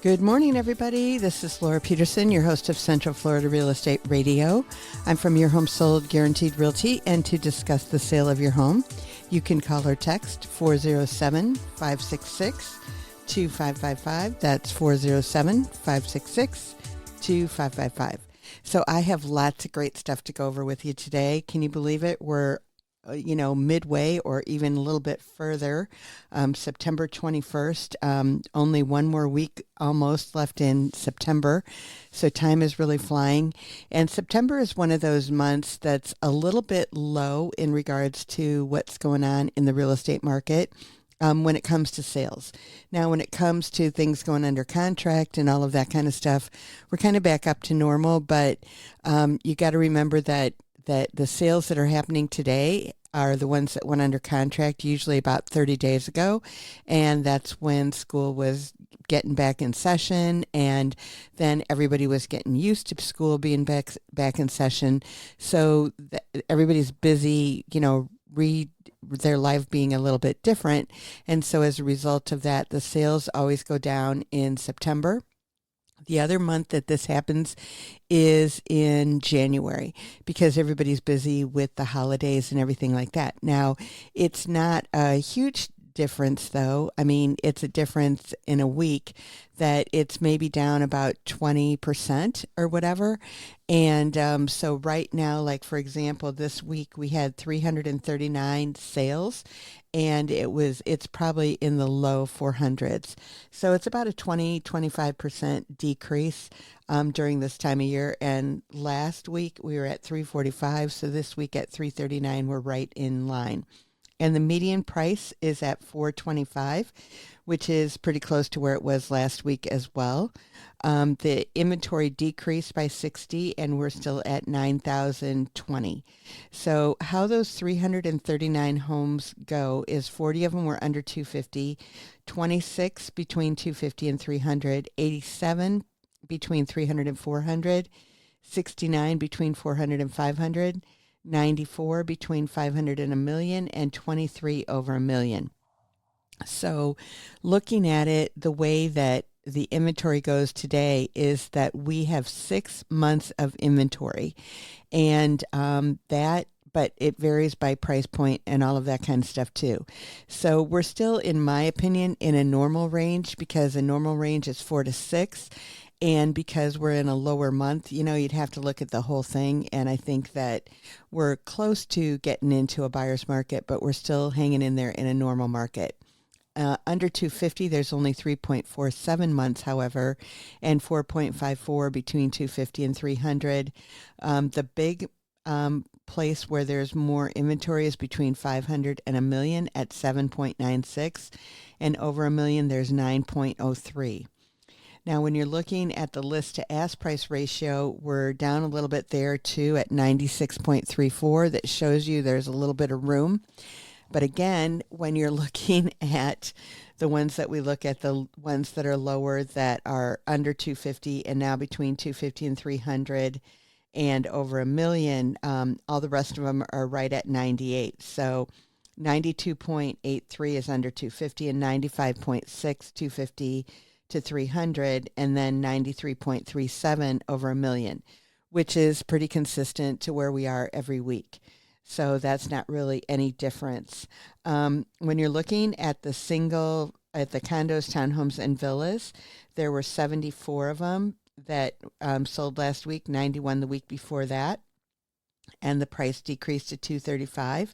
Good morning, everybody. This is Laura Peterson, your host of Central Florida Real Estate Radio. I'm from Your Home Sold Guaranteed Realty, and to discuss the sale of your home, you can call or text 407-566-2555. That's 407-566-2555. So I have lots of great stuff to go over with you today. Can you believe it? We're midway or even a little bit further, September 21st, only one more week almost left in September. So time is really flying. And September is one of those months that's a little bit low in regards to what's going on in the real estate market. When it comes to sales. Now, when it comes to things going under contract and all of that kind of stuff, we're kind of back up to normal, but you got to remember that the sales that are happening today are the ones that went under contract usually about 30 days ago. And that's when school was getting back in session. And then everybody was getting used to school being back in session. So everybody's busy, their life being a little bit different. And so as a result of that, the sales always go down in September. The other month that this happens is in January because everybody's busy with the holidays and everything like that. Now, it's not a huge difference, though. I mean, it's a difference in a week that it's maybe down about 20% or whatever. And so right now, like, for example, this week we had 339 sales, and it's probably in the low 400s. So it's about a 25% decrease during this time of year. And last week we were at 345. So this week at 339, we're right in line. And the median price is at 425, which is pretty close to where it was last week as well. The inventory decreased by 60, and we're still at 9,020. So how those 339 homes go is 40 of them were under 250, 26 between 250 and 300, 87 between 300 and 400, 69 between 400 and 500, 94 between 500 and a million, and 23 over a million. So looking at it, the way that the inventory goes today is that we have 6 months of inventory, and but it varies by price point and all of that kind of stuff too. So we're still, in my opinion, in a normal range, because a normal range is 4 to 6. And because we're in a lower month, you'd have to look at the whole thing. And I think that we're close to getting into a buyer's market, but we're still hanging in there in a normal market. Under 250, there's only 3.47 months, however, and 4.54 between 250 and 300. The big place where there's more inventory is between 500 and a million at 7.96, and over a million, there's 9.03. Now, when you're looking at the list to ask price ratio, we're down a little bit there too at 96.34. That shows you there's a little bit of room. But again, when you're looking at the ones that we look at, the ones that are lower, that are under 250 and now between 250 and 300 and over a million, all the rest of them are right at 98. So 92.83 is under 250 and 95.6, 250 to 300, and then 93.37 over a million, which is pretty consistent to where we are every week. So that's not really any difference. When you're looking at the condos, townhomes, and villas, there were 74 of them that sold last week, 91 the week before that, and the price decreased to 235.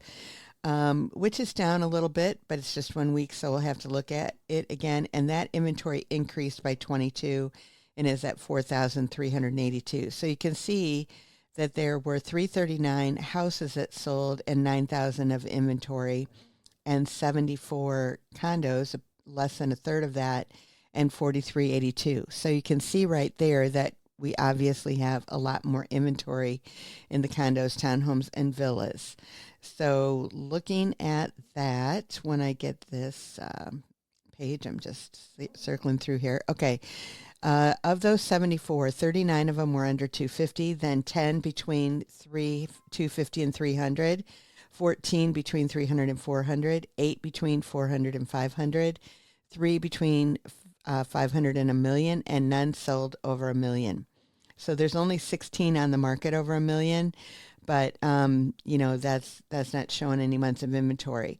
Which is down a little bit, but it's just 1 week, so we'll have to look at it again. And that inventory increased by 22 and is at 4,382. So you can see that there were 339 houses that sold and 9,000 of inventory, and 74 condos, less than a third of that, and 4,382. So you can see right there that we obviously have a lot more inventory in the condos, townhomes, and villas. So looking at that, when I get this page, I'm just circling through here. Okay. Of those 74, 39 of them were under 250, then 10 between 250 and 300, 14 between 300 and 400, 8 between 400 and 500, 3 between 500 and a million, and none sold over a million. So there's only 16 on the market over a million, but that's not showing any months of inventory.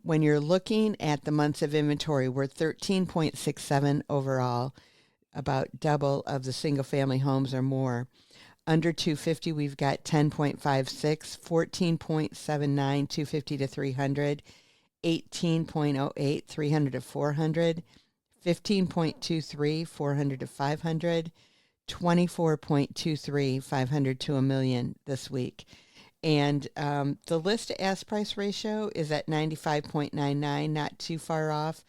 When you're looking at the months of inventory, we're 13.67 overall, about double of the single family homes or more. Under 250, we've got 10.56, 14.79, 250 to 300, 18.08, 300 to 400, 15.23, 400 to 500, 24.23, 500 to a million this week. And the list to ask price ratio is at 95.99, not too far off.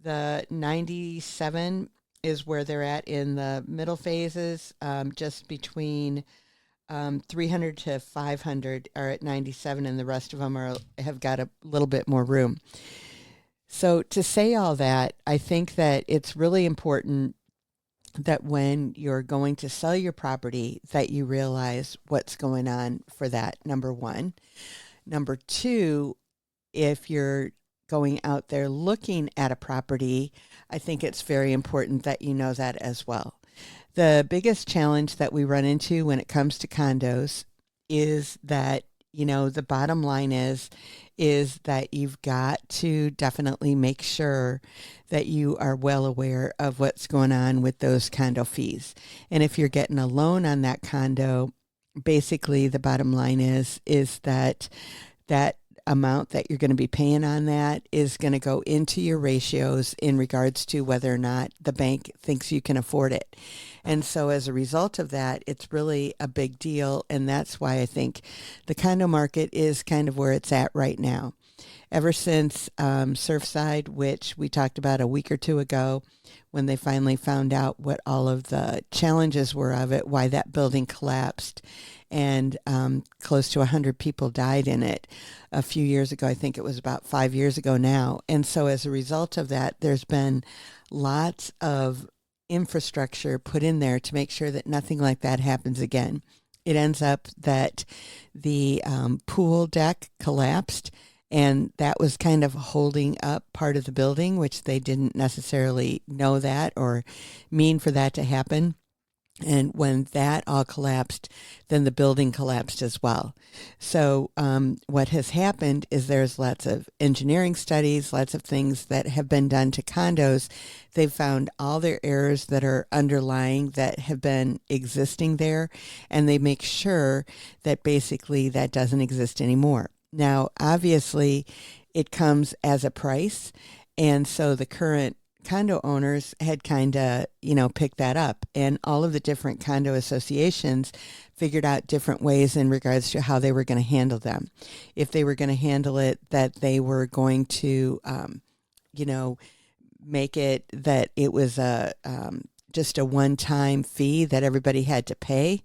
The 97 is where they're at in the middle phases, just between 300 to 500 are at 97, and the rest of them have got a little bit more room. So to say all that, I think that it's really important that when you're going to sell your property, that you realize what's going on for that, number one. Number two, if you're going out there looking at a property, I think it's very important that you know that as well. The biggest challenge that we run into when it comes to condos is that, the bottom line is that you've got to definitely make sure that you are well aware of what's going on with those condo fees. And if you're getting a loan on that condo, basically the bottom line is that amount that you're going to be paying on that is going to go into your ratios in regards to whether or not the bank thinks you can afford it. And so as a result of that, it's really a big deal. And that's why I think the condo market is kind of where it's at right now. Ever since Surfside, which we talked about a week or two ago, when they finally found out what all of the challenges were of it, why that building collapsed, and close to 100 people died in it a few years ago. I think it was about 5 years ago now. And so as a result of that, there's been lots of infrastructure put in there to make sure that nothing like that happens again. It ends up that the pool deck collapsed, and that was kind of holding up part of the building, which they didn't necessarily know that or mean for that to happen. And when that all collapsed, then the building collapsed as well. So what has happened is there's lots of engineering studies, lots of things that have been done to condos. They've found all their errors that are underlying that have been existing there, and they make sure that basically that doesn't exist anymore. Now, obviously, it comes as a price, and so the current condo owners had kind of, picked that up, and all of the different condo associations figured out different ways in regards to how they were going to handle them. If they were going to handle it that they were going to, make it that it was just a one-time fee that everybody had to pay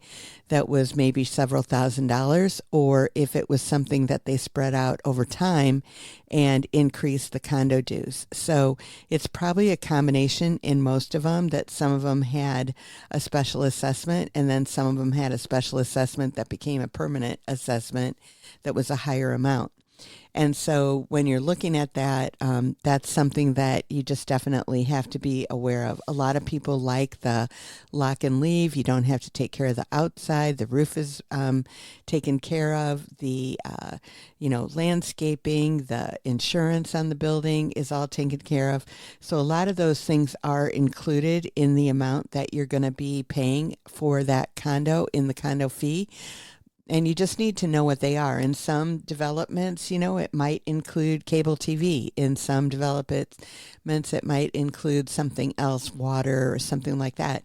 that was maybe several $1,000s, or if it was something that they spread out over time and increased the condo dues. So it's probably a combination in most of them, that some of them had a special assessment, and then some of them had a special assessment that became a permanent assessment that was a higher amount. And so when you're looking at that, that's something that you just definitely have to be aware of. A lot of people like the lock and leave. You don't have to take care of the outside. The roof is taken care of. The, landscaping, the insurance on the building is all taken care of. So a lot of those things are included in the amount that you're going to be paying for that condo in the condo fee. And you just need to know what they are. In some developments, it might include cable TV. In some developments, it might include something else, water or something like that.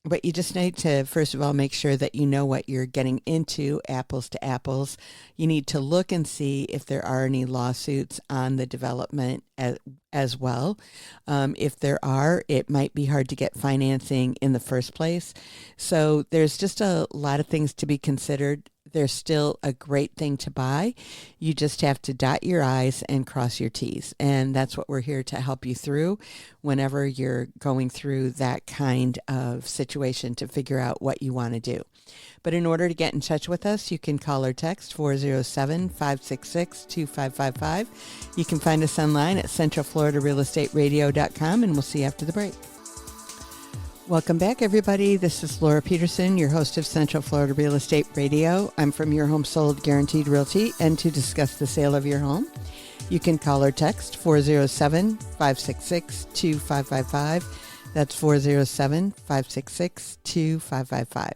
But you just need to, first of all, make sure that you know what you're getting into, apples to apples. You need to look and see if there are any lawsuits on the development as well. If there are, it might be hard to get financing in the first place. So there's just a lot of things to be considered. they're still a great thing to buy. You just have to dot your I's and cross your T's. And that's what we're here to help you through whenever you're going through that kind of situation to figure out what you want to do. But in order to get in touch with us, you can call or text 407-566-2555. You can find us online at centralfloridarealestateradio.com, and we'll see you after the break. Welcome back, everybody. This is Laura Peterson, your host of Central Florida Real Estate Radio. I'm from Your Home Sold Guaranteed Realty, and to discuss the sale of your home, you can call or text 407-566-2555. That's 407-566-2555.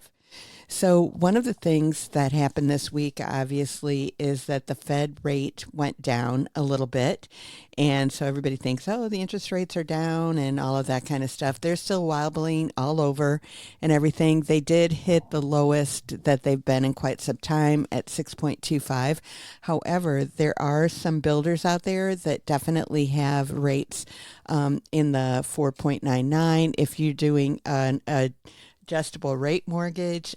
So one of the things that happened this week, obviously, is that the Fed rate went down a little bit. And so everybody thinks, oh, the interest rates are down and all of that kind of stuff. They're still wobbling all over and everything. They did hit the lowest that they've been in quite some time at 6.25. However, there are some builders out there that definitely have rates in the 4.99. If you're doing an adjustable rate mortgage,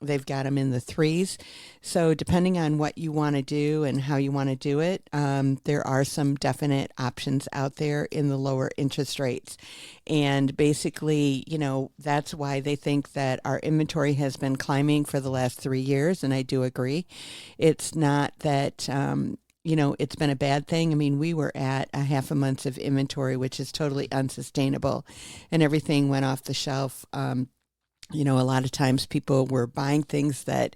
they've got them in the threes. So depending on what you want to do and how you want to do it, there are some definite options out there in the lower interest rates. And basically, that's why they think that our inventory has been climbing for the last 3 years. And I do agree. It's not that, it's been a bad thing. I mean, we were at a half a month of inventory, which is totally unsustainable, and everything went off the shelf. A lot of times people were buying things that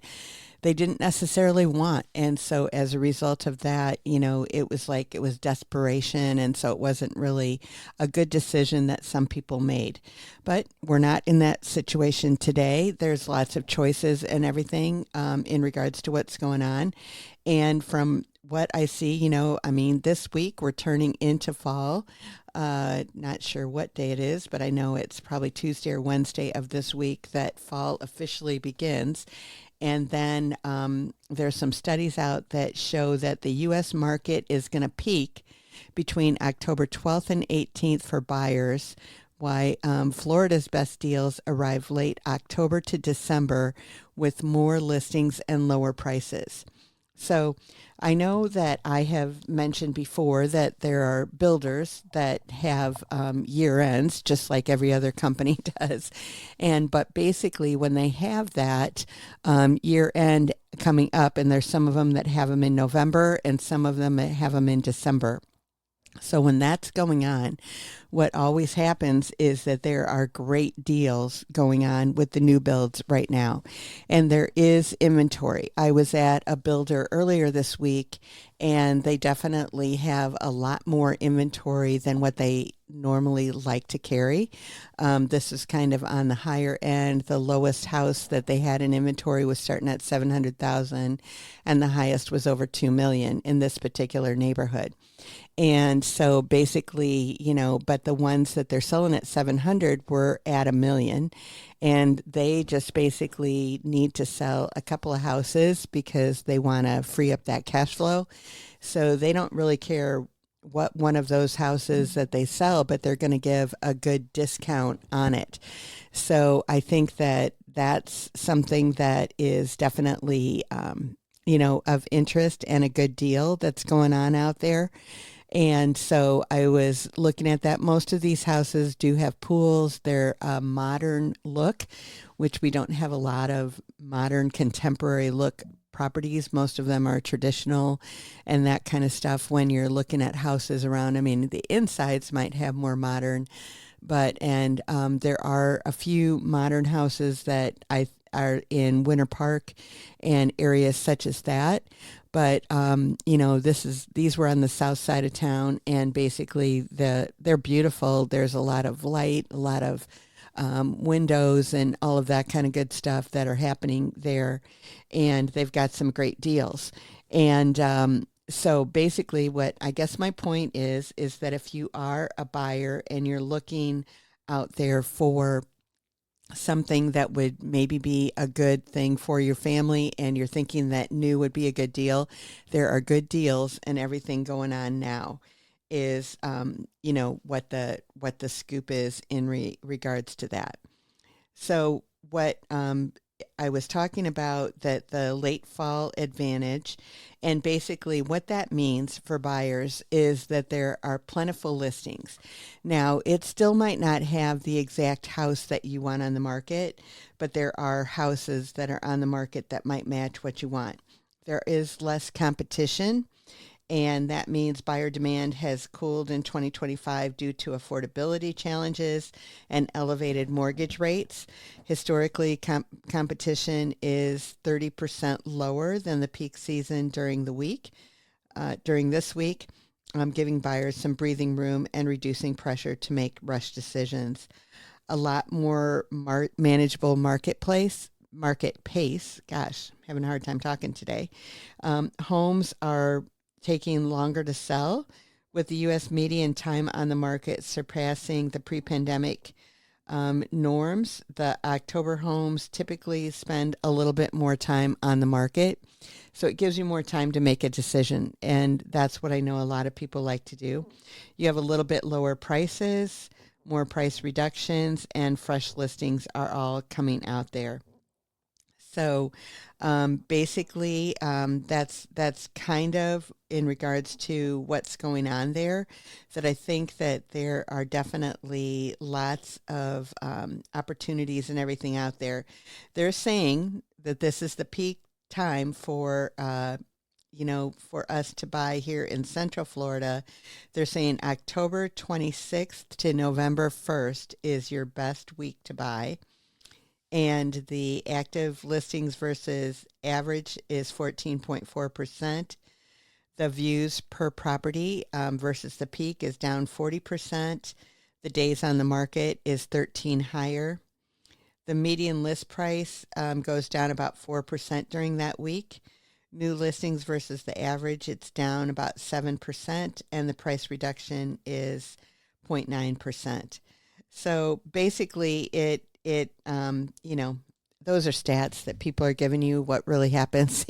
they didn't necessarily want. And so as a result of that, it was desperation. And so it wasn't really a good decision that some people made. But we're not in that situation today. There's lots of choices and everything in regards to what's going on. And from what I see, this week we're turning into fall. Not sure what day it is, but I know it's probably Tuesday or Wednesday of this week that fall officially begins. And then there's some studies out that show that the U.S. market is going to peak between October 12th and 18th for buyers, why Florida's best deals arrive late October to December with more listings and lower prices. So I know that I have mentioned before that there are builders that have year ends, just like every other company does. But basically when they have that year end coming up, and there's some of them that have them in November and some of them that have them in December. So when that's going on, what always happens is that there are great deals going on with the new builds right now. And there is inventory. I was at a builder earlier this week, and they definitely have a lot more inventory than what they normally like to carry. This is kind of on the higher end. The lowest house that they had in inventory was starting at $700,000, and the highest was over $2 million in this particular neighborhood. And so basically, but the ones that they're selling at 700 were at $1 million, and they just basically need to sell a couple of houses because they want to free up that cash flow. So they don't really care what one of those houses that they sell, but they're going to give a good discount on it. So I think that that's something that is definitely, of interest and a good deal that's going on out there. And so I was looking at that. Most of these houses do have pools. They're a modern look, which we don't have a lot of modern contemporary look properties. Most of them are traditional and that kind of stuff. When you're looking at houses around, the insides might have more modern, there are a few modern houses that are in Winter Park and areas such as that. But, these were on the south side of town, and basically they're beautiful. There's a lot of light, a lot of windows and all of that kind of good stuff that are happening there. And they've got some great deals. And so basically what I guess my point is that if you are a buyer and you're looking out there for something that would maybe be a good thing for your family and you're thinking that new would be a good deal, there are good deals, and everything going on now is, what the scoop is in regards to that. So what I was talking about that the late fall advantage, and basically what that means for buyers is that there are plentiful listings. Now, it still might not have the exact house that you want on the market, but there are houses that are on the market that might match what you want. There is less competition, and that means buyer demand has cooled in 2025 due to affordability challenges and elevated mortgage rates. Historically, competition is 30% lower than the peak season during this week, giving buyers some breathing room and reducing pressure to make rush decisions. A lot more manageable market pace. Gosh, having a hard time talking today. Homes are taking longer to sell, with the U.S. median time on the market surpassing the pre-pandemic norms. The October homes typically spend a little bit more time on the market, so it gives you more time to make a decision, and that's what I know a lot of people like to do. You have a little bit lower prices, more price reductions, and fresh listings are all coming out there. So basically, that's kind of in regards to what's going on there. That I think that there are definitely lots of opportunities and everything out there. They're saying that this is the peak time for for us to buy here in Central Florida. They're saying October 26th to November 1st is your best week to buy, and the active listings versus average is 14.4%. The views per property versus the peak is down 40%. The days on the market is 13 higher. The median list price goes down about 4% during that week. New listings versus the average, it's down about 7%, and the price reduction is 0.9%. So basically, those are stats that people are giving you. What really happens,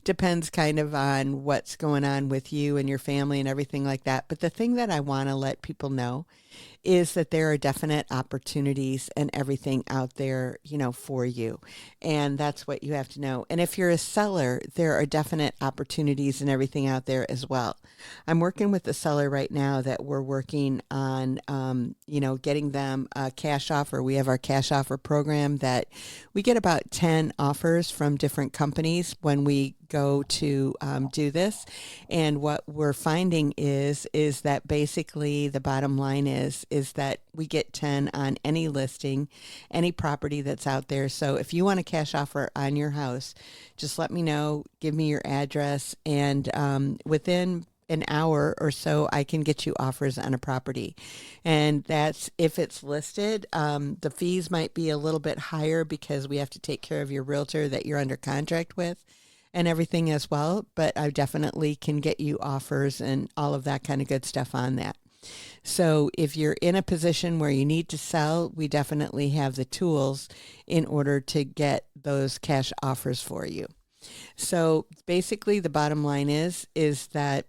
depends kind of on what's going on with you and your family and everything like that. But the thing that I want to let people know is that there are definite opportunities and everything out there, for you. And that's what you have to know. And if you're a seller, there are definite opportunities and everything out there as well. I'm working with the seller right now that we're working on, getting them a cash offer. We have our cash offer program that we get about 10 offers from different companies when we go to do this. And what we're finding is that basically the bottom line is that we get 10 on any listing, any property that's out there. So if you want a cash offer on your house, just let me know, give me your address, and within an hour or so, I can get you offers on a property. And that's if it's listed. The fees might be a little bit higher because we have to take care of your realtor that you're under contract with and everything as well. But I definitely can get you offers and all of that kind of good stuff on that. So if you're in a position where you need to sell, we definitely have the tools in order to get those cash offers for you. So basically the bottom line is that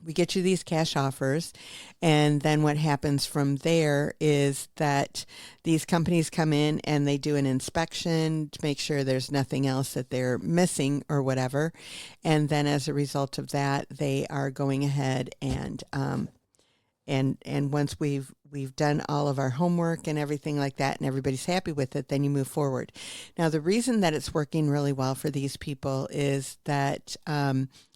we get you these cash offers, and then what happens from there is that these companies come in and they do an inspection to make sure there's nothing else that they're missing or whatever. And then as a result of that, they are going ahead and once we've done all of our homework and everything like that, and everybody's happy with it, then you move forward. Now, the reason that it's working really well for these people is that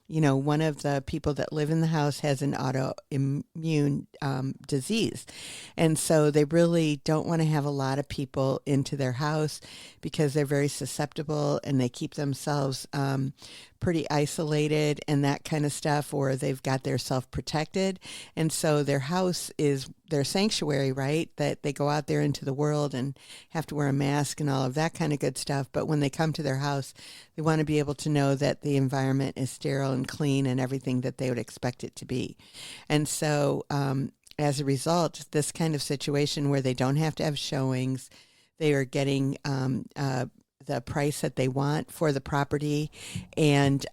one of the people that live in the house has an autoimmune disease. And so they really don't want to have a lot of people into their house because they're very susceptible and they keep themselves pretty isolated and that kind of stuff, or they've got their self-protected. And so their house is their sanctuary, right? That they go out there into the world and have to wear a mask and all of that kind of good stuff. But when they come to their house, they want to be able to know that the environment is sterile and clean and everything that they would expect it to be. And so as a result, this kind of situation where they don't have to have showings, they are getting the price that they want for the property, and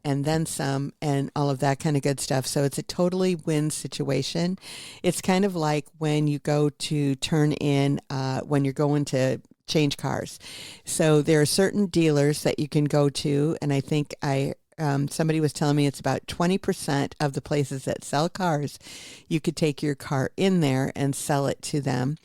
then some, and all of that kind of good stuff. So it's a totally win situation. It's kind of like when you go to turn in when you're going to change cars. So there are certain dealers that you can go to, and I think somebody was telling me it's about 20% of the places that sell cars. You could take your car in there and sell it to them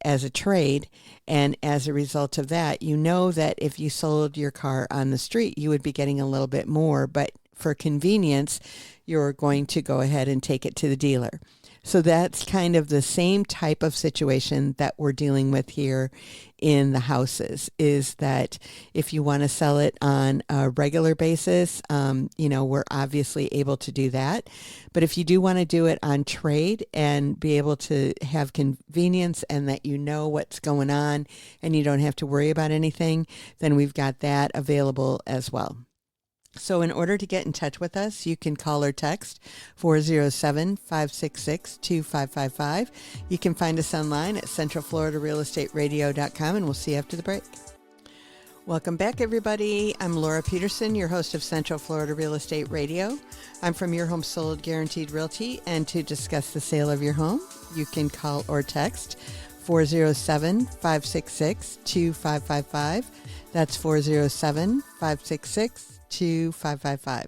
as a trade. And as a result of that, you know that if you sold your car on the street, you would be getting a little bit more. But for convenience, you're going to go ahead and take it to the dealer. So that's kind of the same type of situation that we're dealing with here in the houses, is that if you want to sell it on a regular basis, we're obviously able to do that. But if you do want to do it on trade and be able to have convenience and that you know what's going on and you don't have to worry about anything, then we've got that available as well. So in order to get in touch with us, you can call or text 407-566-2555. You can find us online at centralfloridarealestateradio.com, and we'll see you after the break. Welcome back, everybody. I'm Laura Peterson, your host of Central Florida Real Estate Radio. I'm from Your Home Sold Guaranteed Realty, and to discuss the sale of your home, you can call or text 407-566-2555. That's 407-566-2555.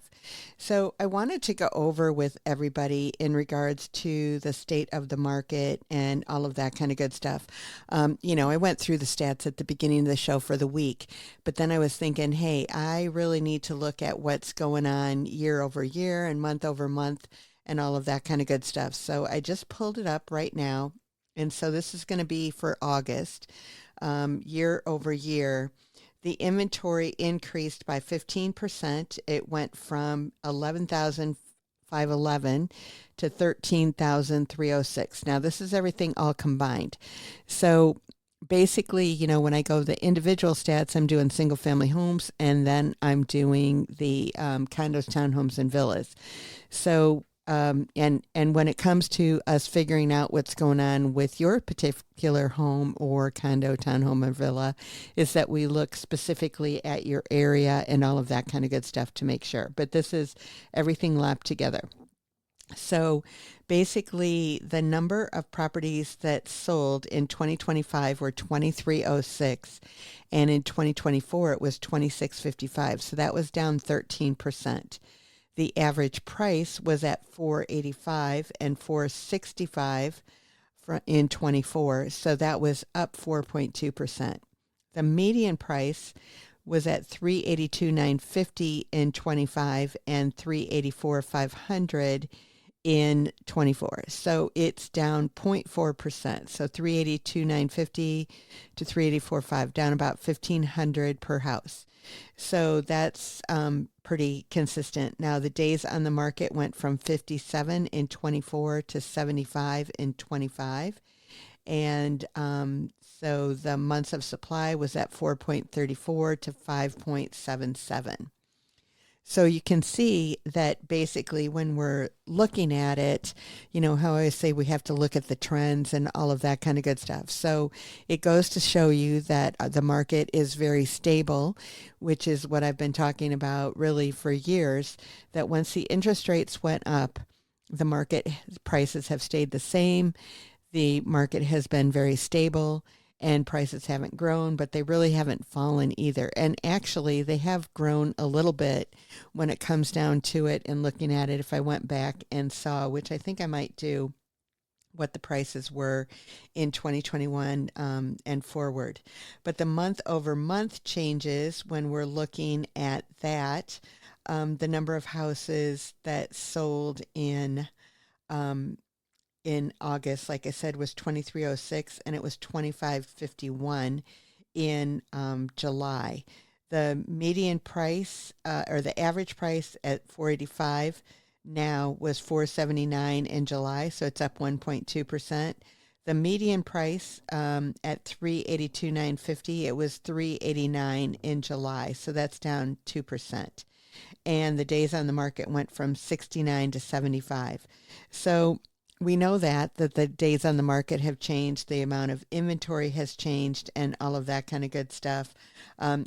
So I wanted to go over with everybody in regards to the state of the market and all of that kind of good stuff. I went through the stats at the beginning of the show for the week, but then I was thinking, hey, I really need to look at what's going on year over year and month over month and all of that kind of good stuff. So I just pulled it up right now. And so this is going to be for August, year over year. The inventory increased by 15%. It went from 11,511 to 13,306. Now, this is everything all combined. So basically, when I go the individual stats, I'm doing single family homes, and then I'm doing the condos, townhomes, and villas. So and when it comes to us figuring out what's going on with your particular home or condo, townhome, or villa, is that we look specifically at your area and all of that kind of good stuff to make sure. But this is everything lapped together. So basically, the number of properties that sold in 2025 were 2,306, and in 2024 it was 2,655. So that was down 13%. The average price was at $485 and $465 in 24, so that was up 4.2%. The median price was at $382,950 in 25 and $384,500 in 24. So it's down 0.4%. So $382,950 to $384,500, down about $1,500 per house. So that's pretty consistent. Now, the days on the market went from 57 in 24 to 75 in 25. And so the months of supply was at 4.34 to 5.77. So you can see that basically when we're looking at it, how I say we have to look at the trends and all of that kind of good stuff. So it goes to show you that the market is very stable, which is what I've been talking about really for years, that once the interest rates went up, the market prices have stayed the same. The market has been very stable. And prices haven't grown, but they really haven't fallen either. And actually, they have grown a little bit when it comes down to it and looking at it. If I went back and saw, which I think I might do, what the prices were in 2021 and forward. But the month over month changes when we're looking at that, the number of houses that sold in August, like I said, was 2,306, and it was 2,551 in July. The median price or the average price at 485 now was 479 in July, so it's up 1.2%. The median price at 382,950, it was 389 in July, so that's down 2%. And the days on the market went from 69 to 75. So we know that the days on the market have changed, the amount of inventory has changed, and all of that kind of good stuff.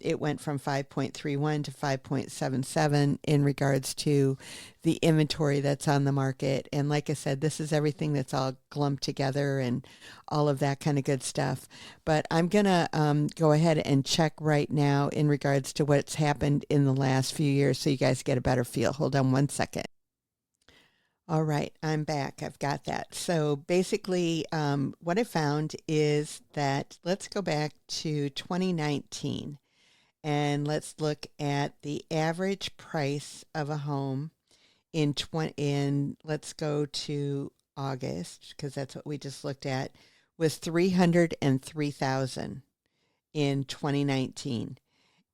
It went from 5.31 to 5.77 in regards to the inventory that's on the market. And like I said, this is everything that's all clumped together and all of that kind of good stuff. But I'm going to go ahead and check right now in regards to what's happened in the last few years so you guys get a better feel. Hold on one second. All right, I'm back. I've got that. So basically, what I found is that let's go back to 2019 and let's look at the average price of a home let's go to August because that's what we just looked at, was 303,000 in 2019,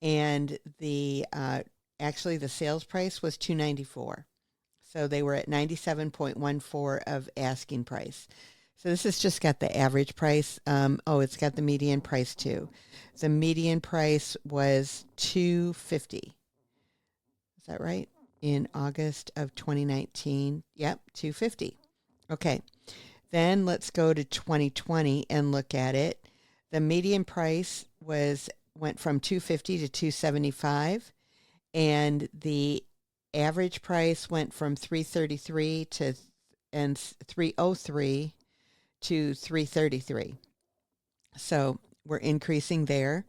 and the actually the sales price was 294. So they were at 97.14 of asking price. So this has just got the average price. It's got the median price too. The median price was 250. Is that right? In August of 2019. Yep, 250. Okay. Then let's go to 2020 and look at it. The median price went from 250 to 275, and the average price went from 333 to 303 to 333. So we're increasing there.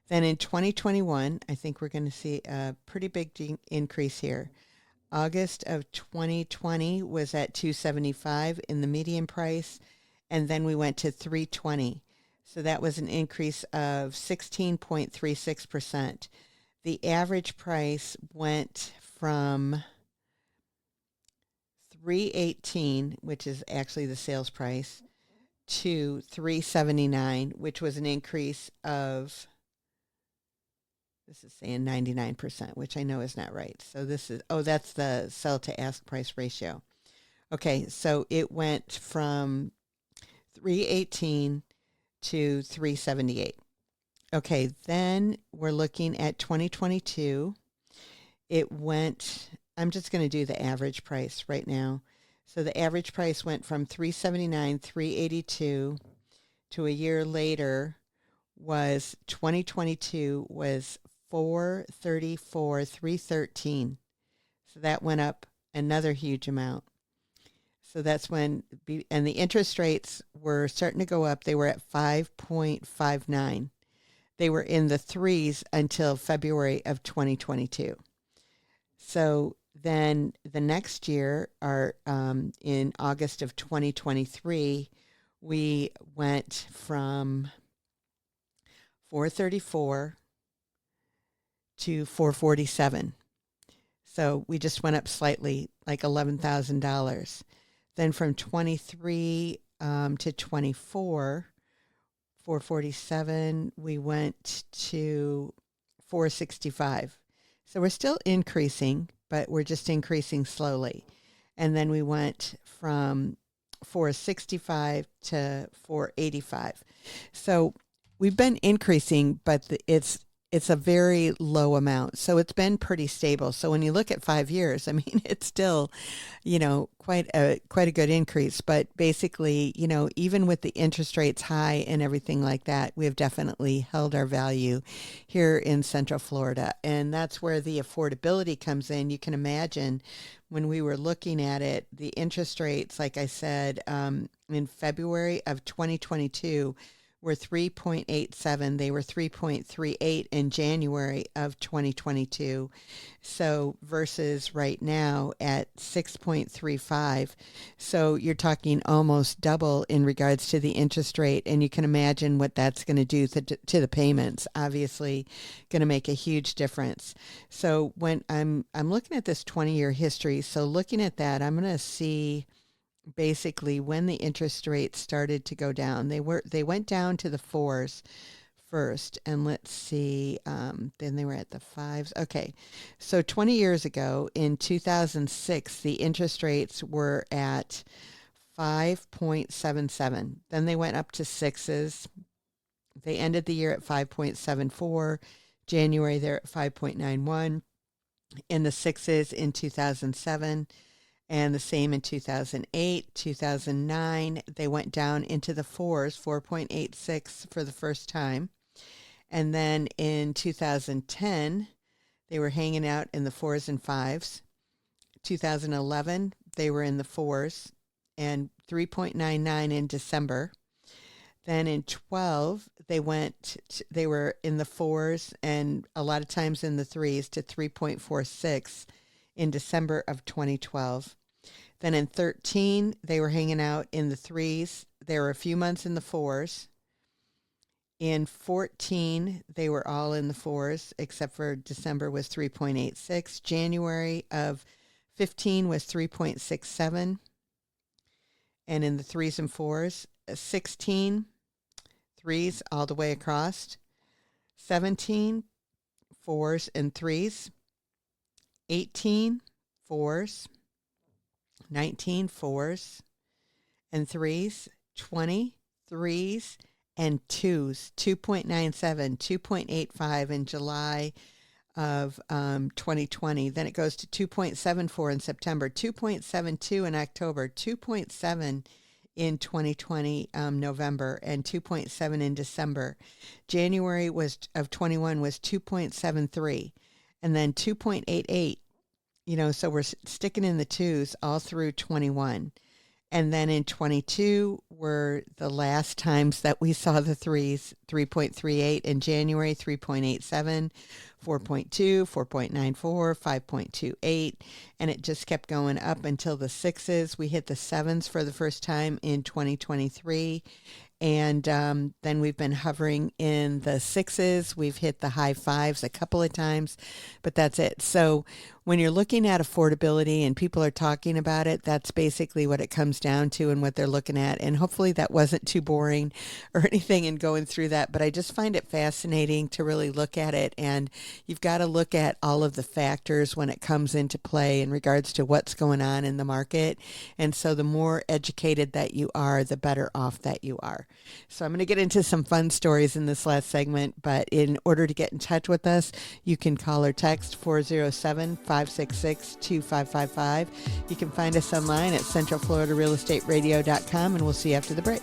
Then in 2021, I think we're going to see a pretty big increase here. August of 2020 was at 275 in the median price, and then we went to 320. So that was an increase of 16.36%. The average price went from 318, which is actually the sales price, to 379, which was an increase of, this is saying 99%, which I know is not right. So that's the sell to ask price ratio. Okay, so it went from 318 to 378. Okay, then we're looking at 2022. I'm just going to do the average price right now. So the average price went from 379, 382 to a year later 2022 was 434, 313. So that went up another huge amount. So that's and the interest rates were starting to go up. They were at 5.59. They were in the threes until February of 2022. So then the next year, in August of 2023, we went from 434 to 447. So we just went up slightly, like $11,000. Then from 23 to 24, 447, we went to 465. So we're still increasing, but we're just increasing slowly. And then we went from 465 to 485. So we've been increasing, but it's a very low amount. So it's been pretty stable. So when you look at 5 years, I mean, it's still, quite a good increase. But basically, even with the interest rates high and everything like that, we have definitely held our value here in Central Florida. And that's where the affordability comes in. You can imagine when we were looking at it, the interest rates, like I said, in February of 2022, were 3.87. They were 3.38 in January of 2022. So versus right now at 6.35. So you're talking almost double in regards to the interest rate. And you can imagine what that's going to do to the payments. Obviously going to make a huge difference. So when I'm looking at this 20-year history, so looking at that, I'm going to see basically when the interest rates started to go down. They went down to the fours first, and let's see, then they were at the fives. Okay, so 20 years ago in 2006, the interest rates were at 5.77. Then they went up to sixes. They ended the year at 5.74. January, they're at 5.91. In the sixes in 2007. And the same in 2008, 2009, they went down into the fours, 4.86 for the first time. And then in 2010, they were hanging out in the fours and fives. 2011, they were in the fours and 3.99 in December. Then in 12, they were in the fours and a lot of times in the threes to 3.46 in December of 2012. Then in 13, they were hanging out in the threes. They were a few months in the fours. In 14, they were all in the fours, except for December was 3.86. January of 15 was 3.67. And in the threes and fours, 16, threes all the way across. 17, fours and threes. 18, fours. 19, fours and threes. 20, threes and twos, 2.97, 2.85 in July of 2020. Then it goes to 2.74 in September, 2.72 in October, 2.7 in 2020 November, and 2.7 in December. January of 21 was 2.73, and then 2.88. So we're sticking in the twos all through 21. And then in 22 were the last times that we saw the threes, 3.38 in January, 3.87, 4.2, 4.94, 5.28, and it just kept going up until the sixes. We hit the sevens for the first time in 2023. And then we've been hovering in the sixes. We've hit the high fives a couple of times, but that's it. So when you're looking at affordability and people are talking about it, that's basically what it comes down to and what they're looking at. And hopefully that wasn't too boring or anything in going through that, but I just find it fascinating to really look at it. And you've got to look at all of the factors when it comes into play in regards to what's going on in the market. And so the more educated that you are, the better off that you are. So I'm going to get into some fun stories in this last segment, but in order to get in touch with us, you can call or text 407-566-2555. You can find us online at centralfloridarealestateradio.com, and we'll see you after the break.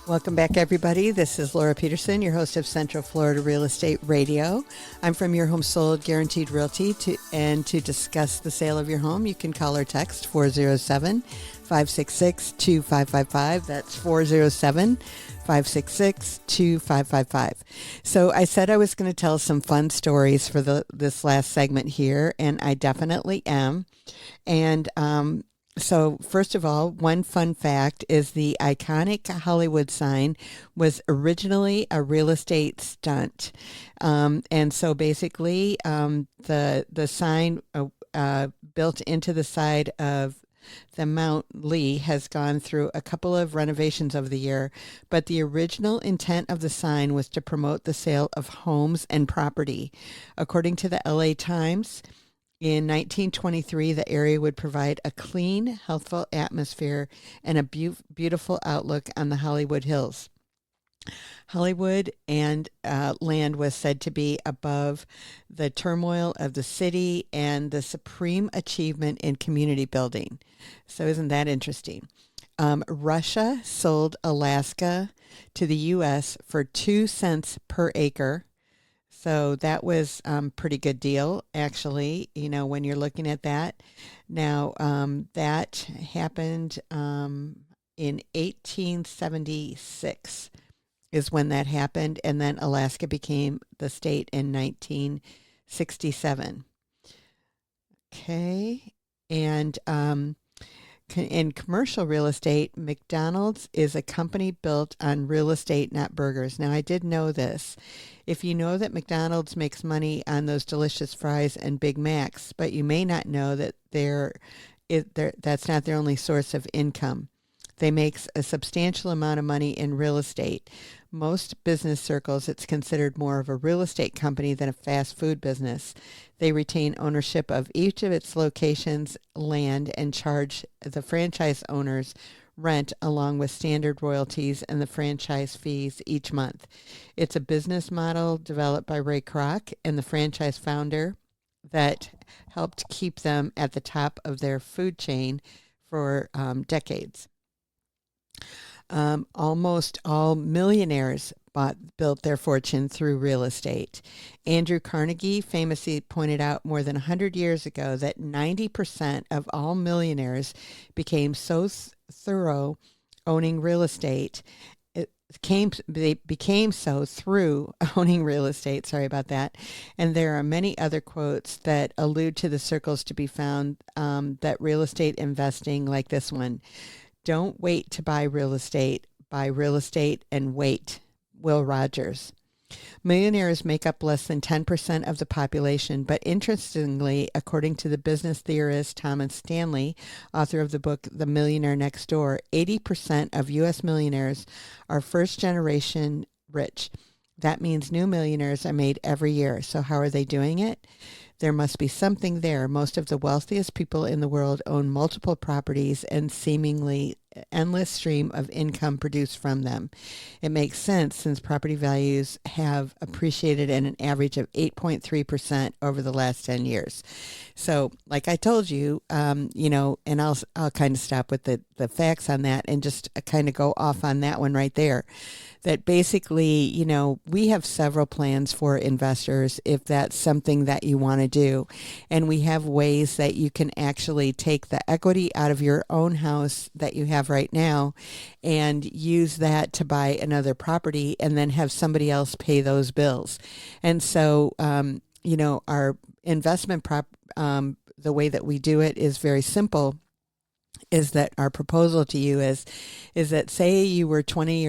Welcome back, everybody. This is Laura Peterson, your host of Central Florida Real Estate Radio. I'm from Your Home Sold Guaranteed Realty, to discuss the sale of your home, you can call or text 407-566-2555. That's 407-566-2555. So I said I was going to tell some fun stories for this last segment here, and I definitely am. And so first of all, one fun fact is the iconic Hollywood sign was originally a real estate stunt. And so basically the sign built into the side of the Mount Lee has gone through a couple of renovations over the year, but the original intent of the sign was to promote the sale of homes and property. According to the LA Times, in 1923, the area would provide a clean, healthful atmosphere and a beautiful outlook on the Hollywood Hills. Hollywood and land was said to be above the turmoil of the city and the supreme achievement in community building. So isn't that interesting? Russia sold Alaska to the U.S. for 2 cents per acre. So that was a pretty good deal, actually, when you're looking at that. Now, that happened in 1876 is when that happened, and then Alaska became the state in 1967. Okay, and in commercial real estate, McDonald's is a company built on real estate, not burgers. Now, I did know this. If you know that McDonald's makes money on those delicious fries and Big Macs, but you may not know that that's not their only source of income. They make a substantial amount of money in real estate. Most business circles, it's considered more of a real estate company than a fast food business. They retain ownership of each of its locations' land and charge the franchise owners rent along with standard royalties and the franchise fees each month. It's a business model developed by Ray Kroc and the franchise founder that helped keep them at the top of their food chain for decades. Almost all millionaires built their fortune through real estate. Andrew Carnegie famously pointed out more than 100 years ago that 90% of all millionaires became so thorough owning real estate. They became so through owning real estate. Sorry about that. And there are many other quotes that allude to the circles to be found that real estate investing, like this one. Don't wait to buy real estate. Buy real estate and wait. Will Rogers. Millionaires make up less than 10% of the population, but interestingly, according to the business theorist Thomas Stanley, author of the book The Millionaire Next Door, 80% of U.S. millionaires are first-generation rich. That means new millionaires are made every year. So how are they doing it? There must be something there. Most of the wealthiest people in the world own multiple properties and seemingly endless stream of income produced from them. It makes sense since property values have appreciated at an average of 8.3% over the last 10 years. So like I told you, and I'll kind of stop with the facts on that and just kind of go off on that one right there. That basically, we have several plans for investors if that's something that you want to do. And we have ways that you can actually take the equity out of your own house that you have right now and use that to buy another property and then have somebody else pay those bills. And so, our investment the way that we do it is very simple. Is that our proposal to you is that say you were 20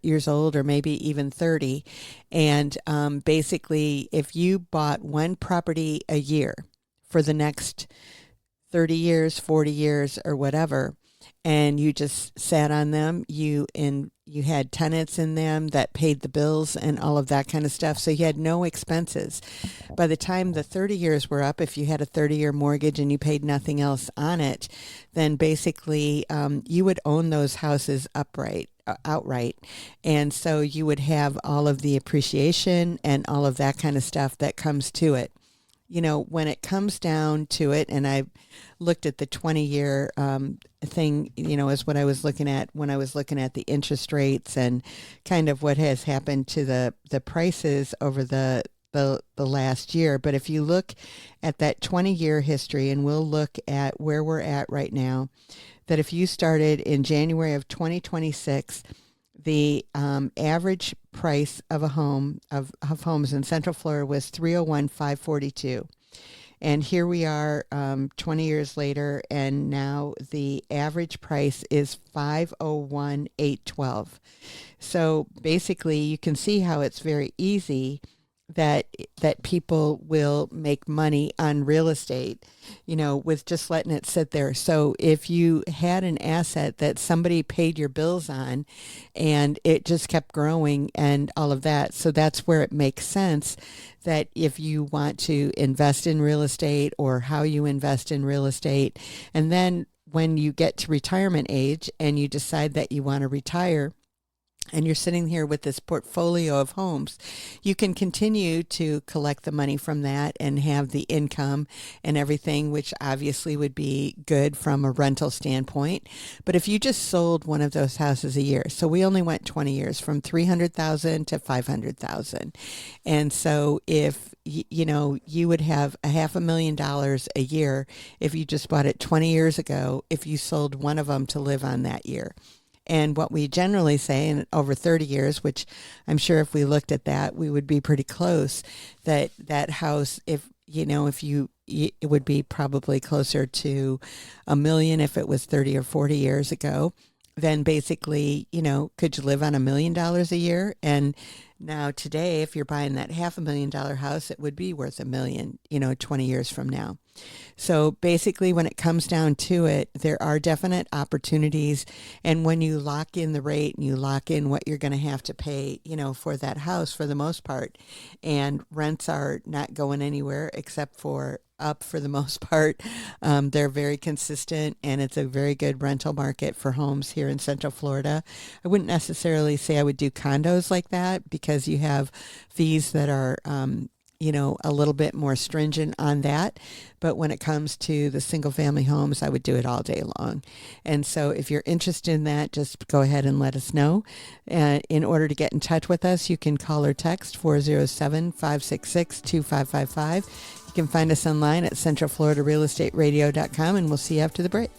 years old or maybe even 30, and basically if you bought one property a year for the next 30 years, 40 years or whatever, and you just sat on them, you had tenants in them that paid the bills and all of that kind of stuff. So you had no expenses. By the time the 30 years were up, if you had a 30-year mortgage and you paid nothing else on it, then basically you would own those houses outright. And so you would have all of the appreciation and all of that kind of stuff that comes to it. When it comes down to it, and I looked at the 20-year thing, is what I was looking at when I was looking at the interest rates and kind of what has happened to the prices over the last year. But if you look at that 20-year history, and we'll look at where we're at right now, that if you started in January of 2026, the average price of a home of homes in Central Florida was $301,542, and here we are 20 years later, and now the average price is $501,812. So basically, you can see how it's very easy that people will make money on real estate, with just letting it sit there. So if you had an asset that somebody paid your bills on and it just kept growing and all of that, so that's where it makes sense that if you want to invest in real estate or how you invest in real estate, and then when you get to retirement age and you decide that you want to retire, and you're sitting here with this portfolio of homes, you can continue to collect the money from that and have the income and everything, which obviously would be good from a rental standpoint. But if you just sold one of those houses a year, so we only went 20 years from 300,000 to 500,000. And so if you would have $500,000 a year if you just bought it 20 years ago, if you sold one of them to live on that year. And what we generally say, in over 30 years, which I'm sure if we looked at that, we would be pretty close, that house, it would be probably closer to $1 million if it was 30 or 40 years ago. Then basically, could you live on $1 million a year? And now today, if you're buying that $500,000 house, it would be worth $1 million, 20 years from now. So basically, when it comes down to it, there are definite opportunities. And when you lock in the rate and you lock in what you're going to have to pay, for that house for the most part, and rents are not going anywhere except for up for the most part. They're very consistent, and it's a very good rental market for homes here in Central Florida. I wouldn't necessarily say I would do condos like that because you have fees that are a little bit more stringent on that. But when it comes to the single family homes, I would do it all day long. And so if you're interested in that, just go ahead and let us know. In order to get in touch with us, you can call or text 407-566-2555. You can find us online at centralfloridarealestateradio.com, and we'll see you after the break.